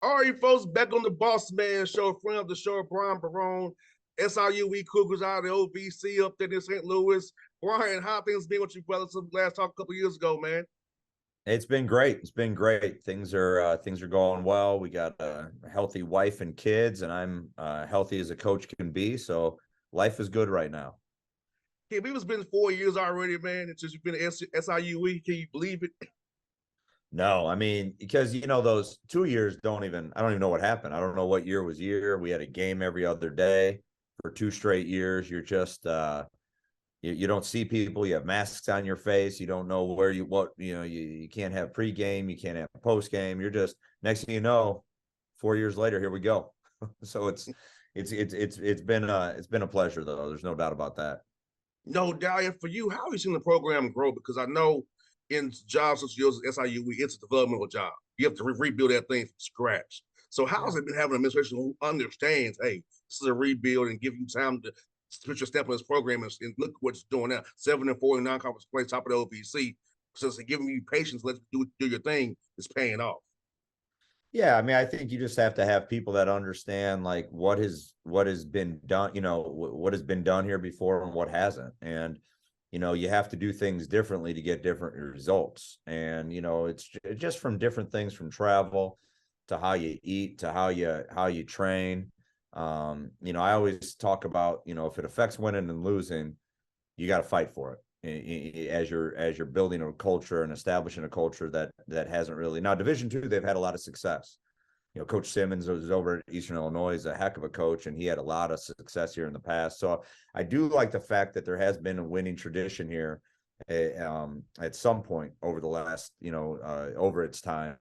All right, folks, back on the Bossman show, friend of the show, Barone, SIUE Cougars out of the OVC up there in St. Louis. Brian, how things been with you, brother, since last talk a couple years ago, man? It's been great. It's been great. Things are going well. We got a healthy wife and kids, and I'm healthy as a coach can be. So life is good right now. Hey, it's been 4 years already, man, and since you've been at SIUE. Can you believe it? No, I mean, because those 2 years I don't even know what happened. I don't know what year was year. We had a game every other day for 2 straight years. You're just you don't see people, you have masks on your face, you don't know you can't have pregame, you can't have postgame. You're just next thing you know, 4 years later, here we go. So it's been a pleasure though. There's no doubt about that. No doubt. And for you, how have you seen the program grow? Because I know in jobs such as SIUE, it's a developmental job. You have to rebuild that thing from scratch. So how has Yeah. it been having an administration who understands, hey, this is a rebuild and give you time to put your step in this program and look what it's doing now. 7-4 in non-conference play, top of the OVC. Since they're giving you patience, let you do your thing, it's paying off. Yeah, I mean, I think you just have to have people that understand like what has been done, what has been done here before and what hasn't. And you have to do things differently to get different results. And it's just from different things, from travel to how you eat to how you train. I always talk about, if it affects winning and losing, you got to fight for it as you're building a culture and establishing a culture that hasn't really. Now Division II, they've had a lot of success. Coach Simmons was over at Eastern Illinois, is a heck of a coach, and he had a lot of success here in the past. So I do like the fact that there has been a winning tradition here at some point over the last, over its time.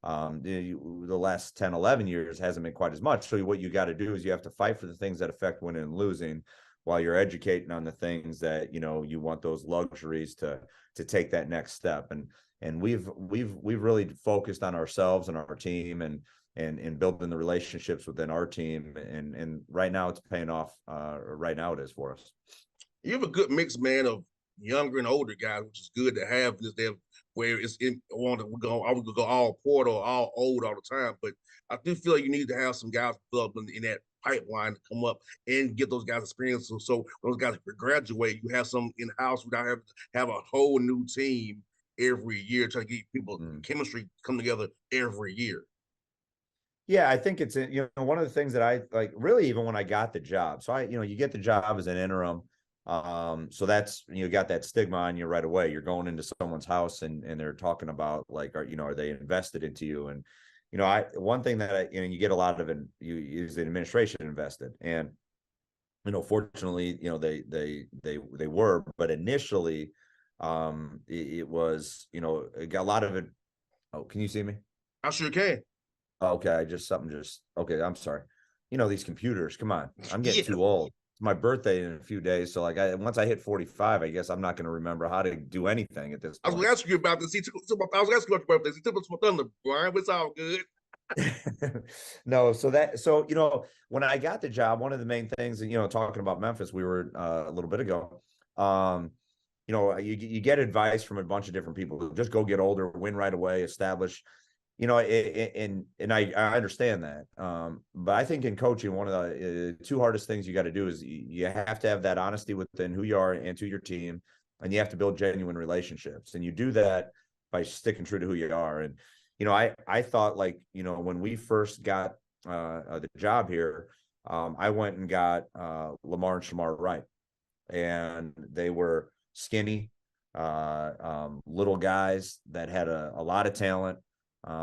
The last 10, 11 years hasn't been quite as much. So what you got to do is you have to fight for the things that affect winning and losing, while you're educating on the things that you want those luxuries to take that next step. And we've really focused on ourselves and our team and building the relationships within our team, and right now it's paying off. Right now it is for us. You have a good mix, man, of younger and older guys, which is good to have this day where it's in on I would go all portal, all old all the time. But I do feel like you need to have some guys developing in that pipeline to come up and get those guys experience. So when those guys graduate, you have some in house without having to have a whole new team every year, trying to get people Mm. chemistry come together every year. Yeah, I think it's one of the things that I like, really, even when I got the job. So you get the job as an interim. So that's, got that stigma on you right away. You're going into someone's house and they're talking about like, are they invested into you? And one thing that you get a lot of you is the administration invested. And fortunately, they were, but initially, it was, it got a lot of it. Oh, can you see me? I sure can. Okay, okay. I'm sorry. These computers. Come on, I'm getting Yeah. too old. It's my birthday in a few days, so like, once I hit 45, I guess I'm not going to remember how to do anything at this I was going point. to ask you about this. I was asking you about your birthday. He took us for thunder, Brian, but it's all good. No, when I got the job, one of the main things, and talking about Memphis, we were a little bit ago. You get advice from a bunch of different people. Just go get older, win right away, establish. I understand that. But I think in coaching, one of the two hardest things you got to do is you have to have that honesty within who you are and to your team, and you have to build genuine relationships. And you do that by sticking true to who you are. And, I thought, like, when we first got the job here, I went and got Lamar and Shamar Wright, and they were skinny, little guys that had a lot of talent.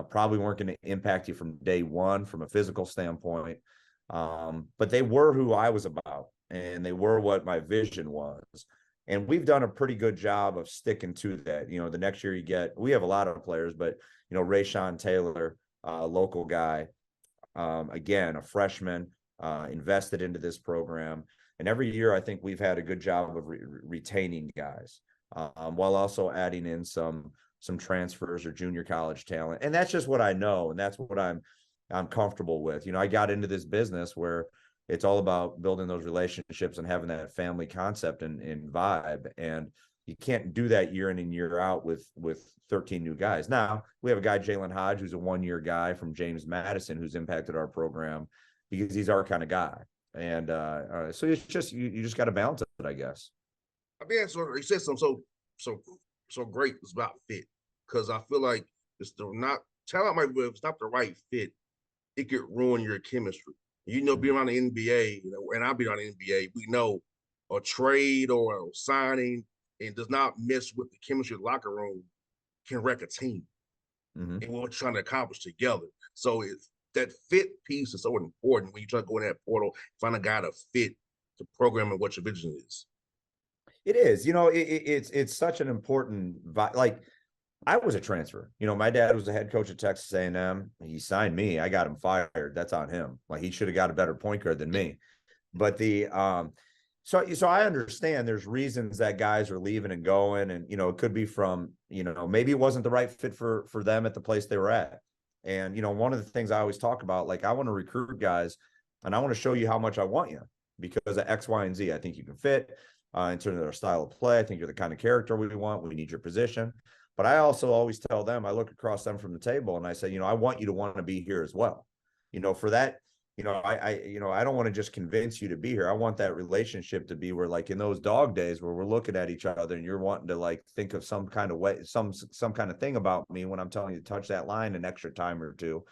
Probably weren't going to impact you from day one from a physical standpoint. But they were who I was about, and they were what my vision was. And we've done a pretty good job of sticking to that. The next year we have a lot of players, but, Rayshawn Taylor, local guy, again, a freshman, invested into this program. And every year, I think we've had a good job of retaining guys, while also adding in some transfers or junior college talent. And that's just what I know. And that's what I'm comfortable with. I got into this business where it's all about building those relationships and having that family concept and vibe. And, You can't do that year in and year out with 13 new guys. Now we have a guy, Jalen Hodge, who's a 1-year guy from James Madison, who's impacted our program because he's our kind of guy. And so it's just you just got to balance it, I guess. I mean, so you said something so great. It's about fit, because I feel like it's the not talent might be, if it's not the right fit, it could ruin your chemistry. You know, being around the NBA, you know, and I've been around the NBA, we know a trade or a signing and does not mess with the chemistry of the locker room can wreck a team Mm-hmm. and what we're trying to accomplish together. So it's that fit piece is so important when you try to go in that portal, find a guy to fit the program and what your vision is. It is, you know, it's such an important, like, I was a transfer. You know, my dad was the head coach at Texas A&M. He signed me. I got him fired. That's on him. Like, he should have got a better point guard than me. But so I understand there's reasons that guys are leaving and going, and you know, it could be from, you know, maybe it wasn't the right fit for them at the place they were at. And you know, one of the things I always talk about, like, I want to recruit guys, and I want to show you how much I want you because of X, Y, and Z. I think you can fit in terms of their style of play. I think you're the kind of character we want. We need your position. But I also always tell them, I look across them from the table and I say, you know, I want you to want to be here as well. You know, for that, you know, I don't want to just convince you to be here. I want that relationship to be where, like, in those dog days where we're looking at each other and you're wanting to, like, think of some kind of way, some kind of thing about me when I'm telling you to touch that line an extra time or two.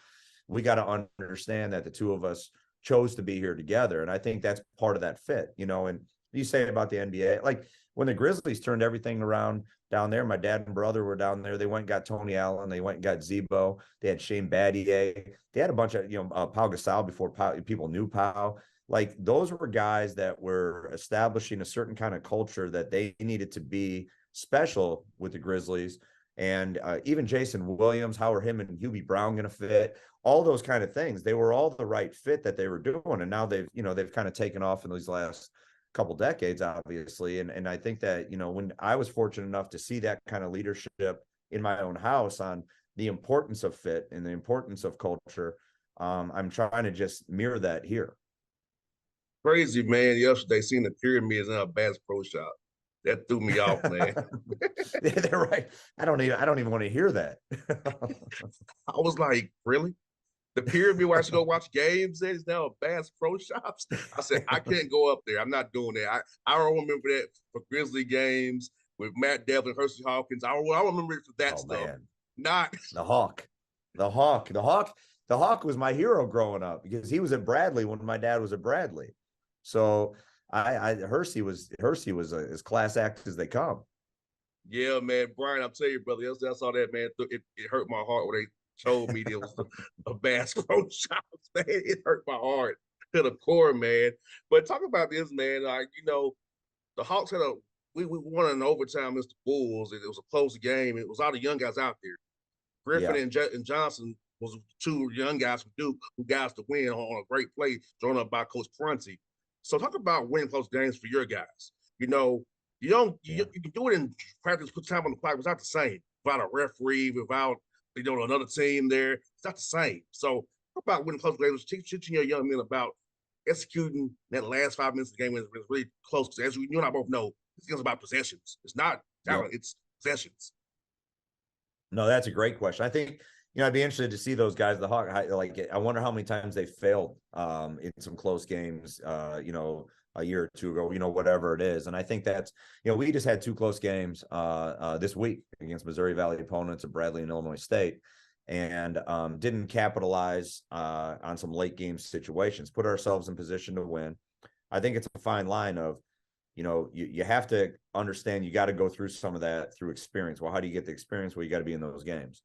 We got to understand that the two of us chose to be here together. And I think that's part of that fit, you know. And you say about the NBA, like when the Grizzlies turned everything around down there, my dad and brother were down there. They went and got Tony Allen. They went and got Zebo. They had Shane Battier. They had a bunch of, you know, Pau Gasol before people knew Pau. Like, those were guys that were establishing a certain kind of culture that they needed to be special with the Grizzlies. And even Jason Williams, how are him and Hubie Brown going to fit? All those kind of things. They were all the right fit that they were doing. And now they've kind of taken off in these last couple decades, obviously. And I think that, you know, when I was fortunate enough to see that kind of leadership in my own house on the importance of fit and the importance of culture, I'm trying to just mirror that here. Crazy, man. Yesterday, seeing the pyramids in a Bass Pro Shop. That threw me off, man. They're right. I don't even want to hear that. I was like, really? The pyramid where I should go watch games is now a Bass Pro Shops. I said, I can't go up there. I'm not doing that. I don't remember that for Grizzly games with Matt Devlin, Hersey Hawkins. I remember it for that stuff. Man. Not the Hawk. The Hawk was my hero growing up because he was at Bradley when my dad was at Bradley. So Hersey was as class act as they come. Yeah, man. Brian, I'll tell you, brother, I saw that, man. It hurt my heart when they told me there was a Bass Pro Shops, man. It hurt my heart to the core, man. But talk about this, man. Like, you know, the Hawks had we won in overtime against the Bulls. It was a close game. It was all the young guys out there. Griffin and Johnson was two young guys from Duke who got us to win on a great play thrown up by Coach Prunty. So talk about winning close games for your guys. You know, you can do it in practice, put time on the clock. It's not the same without a referee, without, you know, another team there. It's not the same. So talk about winning close games, teaching your young men about executing that last 5 minutes of the game when it's really close. Because as you and I both know, this game's about possessions. It's not talent, it's possessions. No, that's a great question. I think, you know, I'd be interested to see those guys. The Hawk, like, I wonder how many times they failed in some close games, you know, a year or two ago, you know, whatever it is. And I think that's, you know, we just had 2 close games this week against Missouri Valley opponents of Bradley and Illinois State, and didn't capitalize on some late game situations, put ourselves in position to win. I think it's a fine line of, you know, you have to understand you got to go through some of that through experience. Well, how do you get the experience? Well, you got to be in those games.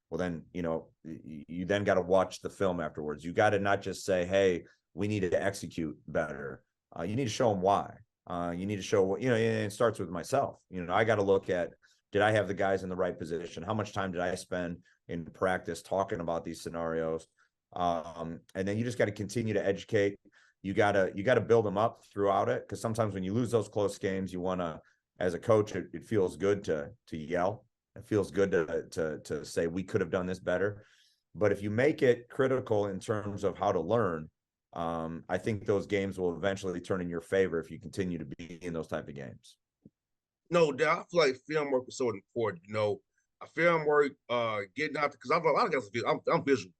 Well, then, you know, you then got to watch the film afterwards. You got to not just say, hey, we need to execute better. You need to show them why. You need to show, you know, and it starts with myself. You know, I got to look at, did I have the guys in the right position? How much time did I spend in practice talking about these scenarios? And then you just got to continue to educate. You got to build them up throughout it. Because sometimes when you lose those close games, you want to, as a coach, it feels good to yell. It feels good to say we could have done this better. But if you make it critical in terms of how to learn, I think those games will eventually turn in your favor if you continue to be in those type of games. No doubt. I feel like film work is so important. Film work, getting out because I've a lot of guys. I'm visual,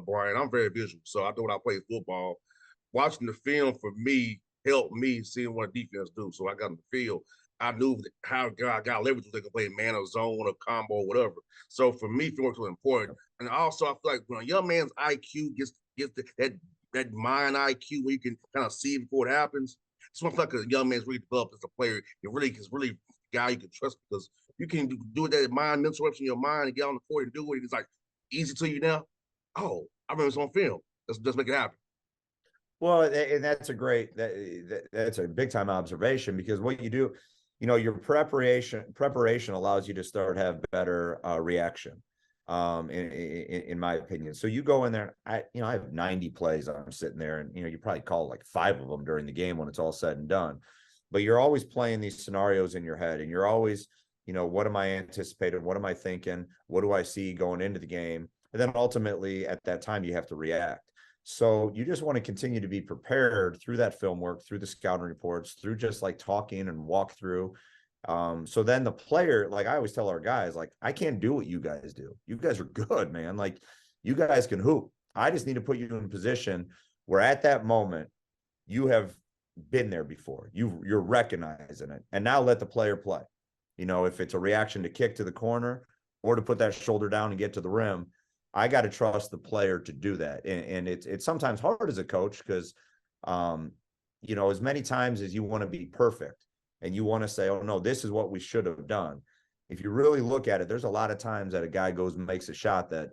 Brian. I'm very visual, so I know when I play football. Watching the film for me helped me seeing what defense do. So I got in the field. I knew how I got leverage. They could play man or zone or combo or whatever. So for me, film work was important. And also, I feel like when a young man's IQ gets that mind IQ where you can kind of see it before it happens. It's one like a young man's really developed as a player. It really is really a guy you can trust because you can do that mind mental reps in your mind and get on the court and do it. It's like easy to you now. Oh, I remember this on film. Let's make it happen. Well, and that's a great that's a big time observation because what you do, your preparation allows you to start have better reaction, in my opinion. So you go in there, I have 90 plays. I'm sitting there, and you probably call like 5 of them during the game when it's all said and done. But you're always playing these scenarios in your head, and you're always, what am I anticipating? What am I thinking? What do I see going into the game? And then ultimately at that time you have to react. So you just want to continue to be prepared through that film work, through the scouting reports, through just like talking and walk through. So then the player, like I always tell our guys, like, I can't do what you guys do. You guys are good, man. Like you guys can hoop. I just need to put you in a position where at that moment you have been there before. You're recognizing it. And now let the player play. If it's a reaction to kick to the corner or to put that shoulder down and get to the rim, I got to trust the player to do that. And it's sometimes hard as a coach because, as many times as you want to be perfect and you want to say, oh, no, this is what we should have done. If you really look at it, there's a lot of times that a guy goes and makes a shot that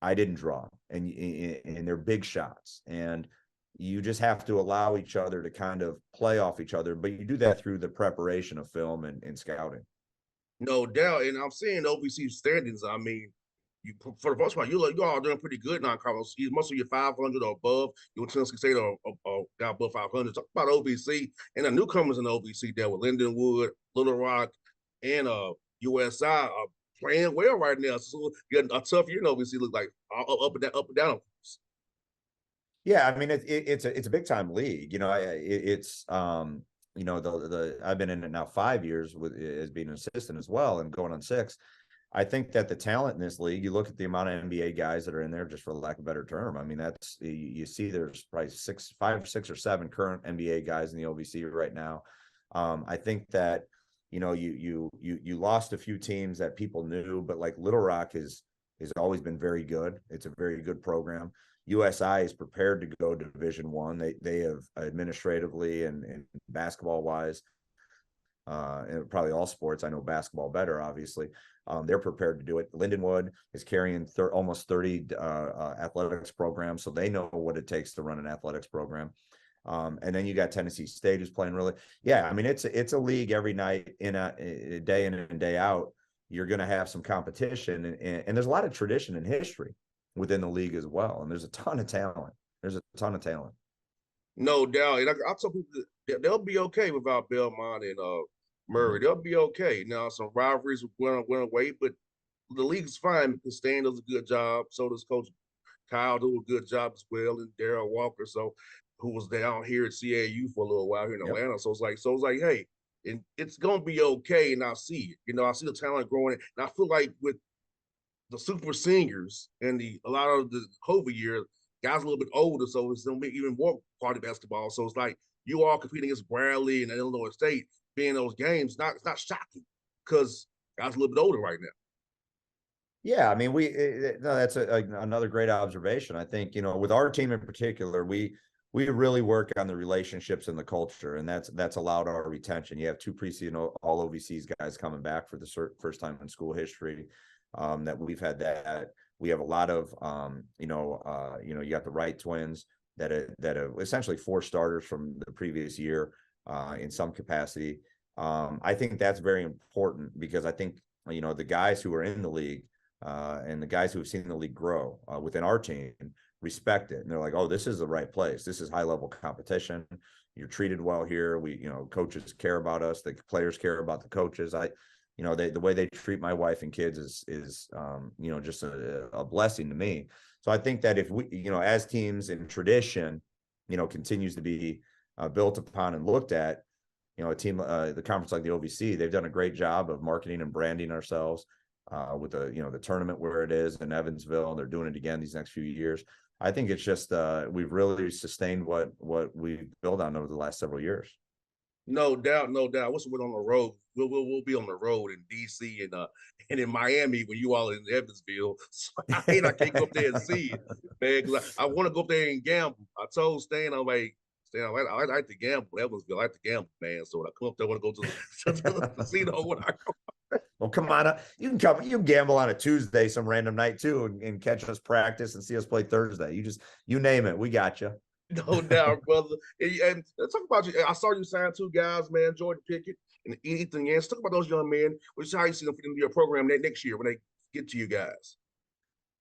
I didn't draw and they're big shots. And you just have to allow each other to kind of play off each other. But you do that through the preparation of film and scouting. No doubt. And I'm seeing OVC standings. I mean, for the most part, you all doing pretty good now, Carlos. Most of you 500 or above. You're Tennessee State or down above 500. Talk about OVC and the newcomers in the OVC there with Lindenwood, Little Rock, and USI are playing well right now. So you got a tough year in OVC. Look like up and down. Yeah, I mean it's a big time league. It's I've been in it now 5 years as being an assistant as well and going on 6. I think that the talent in this league, you look at the amount of NBA guys that are in there, just for lack of a better term. I mean, that's you see there's probably 5, 6, or 7 current NBA guys in the OVC right now. I think that you lost a few teams that people knew, but like Little Rock has always been very good. It's a very good program. USI is prepared to go to Division I. They have administratively and basketball wise, and probably all sports. I know basketball better, obviously. They're prepared to do it. Lindenwood is carrying almost 30 athletics programs, so they know what it takes to run an athletics program. And then you got Tennessee State who's playing really. Yeah, I mean it's a league every night in a day in and day out. You're going to have some competition, and there's a lot of tradition and history within the league as well. And there's a ton of talent. No doubt. And I tell people they'll be okay without Belmont and Murray. They'll be okay. Now some rivalries went away, but the league's fine because Stan does a good job. So does Coach Kyle do a good job as well, and Darryl Walker. So who was down here at SIUE for a little while here in Atlanta. So it's like, hey, and it's gonna be okay. And I see it. I see the talent growing. And I feel like with the super seniors and a lot of the COVID year, guys a little bit older, so it's gonna be even more party basketball. So it's like you all competing against Bradley and Illinois State being those games. It's not shocking because guys a little bit older right now. Yeah, I mean, no, that's another great observation. I think, with our team in particular, we really work on the relationships and the culture, and that's allowed our retention. You have 2 preseason all OVCs guys coming back for the first time in school history. That we've had that. We have a lot of, you got the Wright twins that are essentially 4 starters from the previous year in some capacity. I think that's very important because I think, the guys who are in the league and the guys who have seen the league grow within our team respect it. And they're like, oh, this is the right place. This is high level competition. You're treated well here. Coaches care about us. The players care about the coaches. The way they treat my wife and kids is just a blessing to me. So I think that if we, as teams in tradition, continues to be built upon and looked at, a team, the conference like the OVC, they've done a great job of marketing and branding ourselves with the tournament where it is in Evansville, and they're doing it again these next few years. I think it's just we've really sustained what we've built on over the last several years. No doubt, no doubt. What's on the road? We'll be on the road in DC and in Miami when you all in Evansville. So I can't go up there and see it, man. Because I want to go up there and gamble. I told Stan, I'm like, Stan, I like to gamble. Evansville, I like to gamble, man. So when I come up there, I want to go to the casino when I go. Well, come on, you can gamble on a Tuesday, some random night too, and catch us practice and see us play Thursday. You name it, we got you. No doubt, brother. And talk about you. I saw you sign two guys, man, Jordan Pickett and Ethan Yancey. Talk about those young men. Which how you see them fit into your program next year when they get to you guys.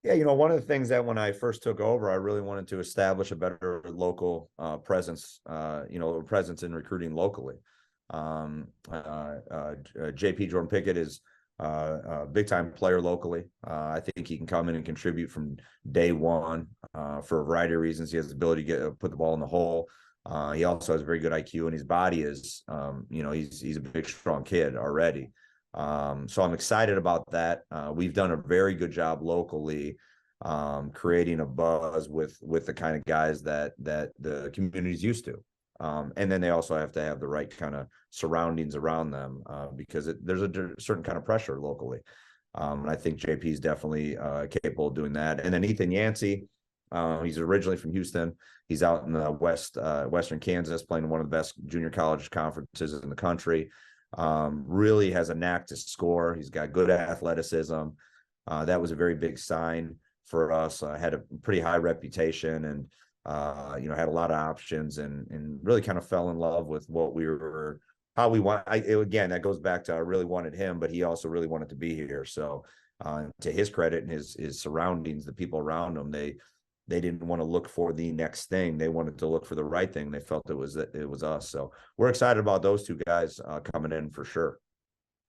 Yeah, one of the things that when I first took over, I really wanted to establish a better local presence, presence in recruiting locally. JP Jordan Pickett is a big time player locally. I think he can come in and contribute from day one for a variety of reasons. He has the ability to put the ball in the hole. He also has a very good IQ, and his body is, he's a big, strong kid already. So I'm excited about that. We've done a very good job locally creating a buzz with the kind of guys that the community's used to. And then they also have to have the right kind of surroundings around them because there's a certain kind of pressure locally. And I think JP is definitely capable of doing that. And then Ethan Yancey, he's originally from Houston. He's out in the Western Kansas playing one of the best junior college conferences in the country. Really has a knack to score. He's got good athleticism. That was a very big sign for us. Had a pretty high reputation and had a lot of options and really kind of fell in love with what we were, how we want. Again, that goes back to I really wanted him, but he also really wanted to be here. So to his credit and his surroundings, the people around him, they didn't want to look for the next thing. They wanted to look for the right thing. They felt it was us. So we're excited about those two guys coming in for sure.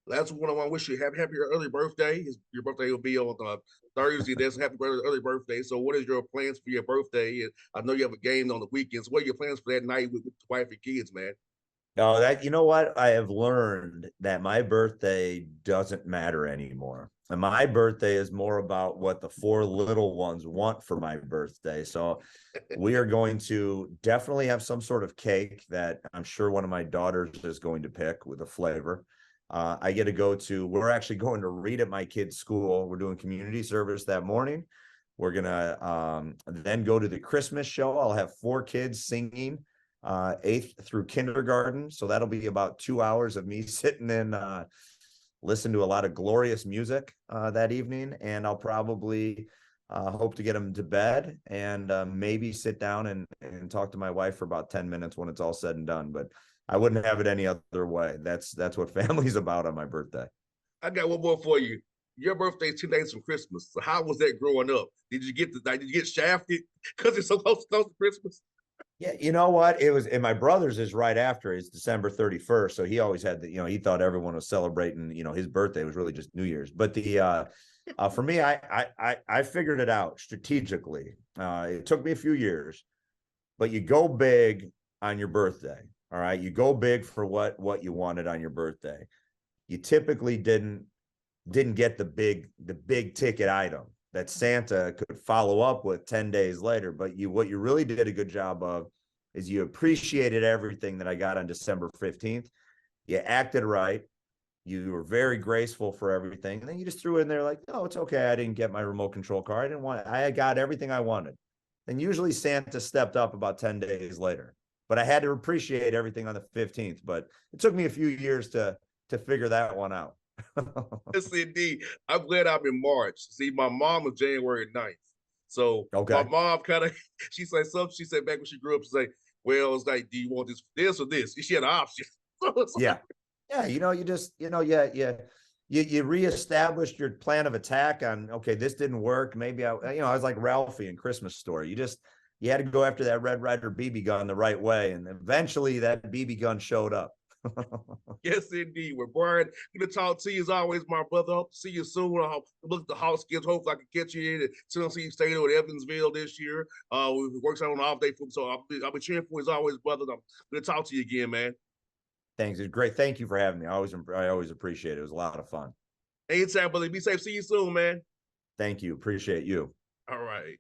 That's one I want to wish you happy early birthday. Your birthday will be on Thursday. That's happy early birthday. So what is your plans for your birthday? And I know you have a game on the weekends. What are your plans for that night with the wife and kids, man? No, you know what? I have learned that my birthday doesn't matter anymore. And my birthday is more about what the four little ones want for my birthday. So we are going to definitely have some sort of cake that I'm sure one of my daughters is going to pick with a flavor. I get to we're actually going to read at my kid's school. We're doing community service that morning. We're going to then go to the Christmas show. I'll have 4 kids singing 8th through kindergarten. So that'll be about 2 hours of me sitting in, listen to a lot of glorious music that evening. And I'll probably hope to get them to bed and maybe sit down and talk to my wife for about 10 minutes when it's all said and done. But I wouldn't have it any other way. That's what family's about on my birthday. I got one more for you. Your birthday is 2 days from Christmas. So how was that growing up? Did you get shafted because it's so close to Christmas? Yeah, you know what? It was, and my brother's is right after. It's December 31st. So he always had he thought everyone was celebrating, his birthday was really just New Year's. But for me, I figured it out strategically. It took me a few years, but you go big on your birthday. All right. You go big for what you wanted on your birthday. You typically didn't get the big ticket item that Santa could follow up with 10 days later. But what you really did a good job of is you appreciated everything that I got on December 15th. You acted right. You were very graceful for everything. And then you just threw in there like, oh, it's okay. I didn't get my remote control car. I got everything I wanted. And usually Santa stepped up about 10 days later. But I had to appreciate everything on the 15th. But it took me a few years to figure that one out. Yes, indeed. I'm glad I'm in March. See, my mom was January 9th. So Okay. my mom kind of, she said back when she grew up, she said, well, it's like, do you want this or this? She had an option. Yeah. Yeah. You reestablished your plan of attack on, okay, this didn't work. Maybe I was like Ralphie in Christmas Story. You had to go after that Red Ryder BB gun the right way. And eventually that BB gun showed up. Yes, indeed. Well, Brian, good to talk to you as always, my brother. Hope to see you soon. I hope look at the Hawks kids. Hopefully, I can catch you in at Tennessee State or Evansville this year. We works out on off day football, so I'll be cheering for you as always, brother. I'm good to talk to you again, man. Thanks. It's great. Thank you for having me. I always appreciate it. It was a lot of fun. Anytime, brother. Be safe. See you soon, man. Thank you. Appreciate you. All right.